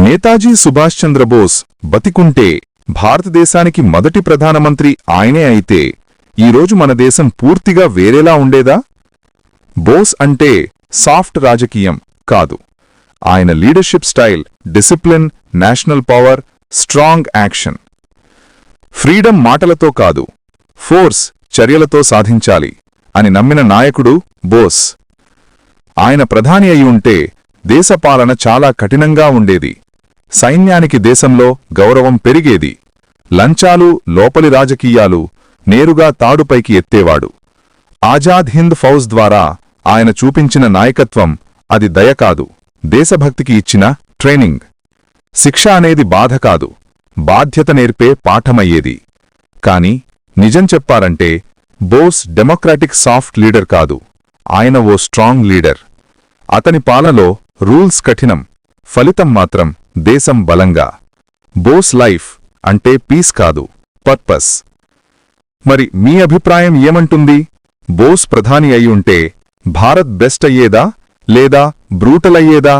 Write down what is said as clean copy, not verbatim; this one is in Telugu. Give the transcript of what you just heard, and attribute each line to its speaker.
Speaker 1: నేతాజీ సుభాష్ చంద్రబోస్ బతికుంటే భారతదేశానికి మొదటి ప్రధానమంత్రి ఆయనే అయితే ఈరోజు మన దేశం పూర్తిగా వేరేలా ఉండేదా? బోస్ అంటే సాఫ్ట్ రాజకీయం కాదు. ఆయన leadership style, discipline, national power, strong action. Freedom మాటలతో కాదు, ఫోర్స్ చర్యలతో సాధించాలి అని నమ్మిన నాయకుడు బోస్. ఆయన ప్రధాని అయి ఉంటే దేశపాలన చాలా కఠినంగా ఉండేది. సైన్యానికి దేశంలో గౌరవం పెరిగేది. లంచాలు, లోపలి రాజకీయాలు నేరుగా తాడుపైకి ఎత్తేవాడు. ఆజాద్ హింద్ ఫౌజ్ ద్వారా ఆయన చూపించిన నాయకత్వం అది దయ కాదు, దేశభక్తికి ఇచ్చిన ట్రైనింగ్. శిక్ష అనేది బాధ కాదు, బాధ్యత నేర్పే పాఠమయ్యేది. కాని నిజం చెప్పారంటే బోస్ డెమోక్రాటిక్ సాఫ్ట్ లీడర్ కాదు, ఆయన ఓ స్ట్రాంగ్ లీడర్. అతని పాలనలో రూల్స్ కఠినం, ఫలితం మాత్రం దేశం బలంగా. బోస్ లైఫ్ అంటే పీస్ కాదు, పర్పస్. మరి మీ అభిప్రాయం ఏమంటుంది? బోస్ ప్రధాని అయి ఉంటే భారత్ బెస్ట్ అయ్యేదా లేదా బ్రూటల్ అయ్యేదా?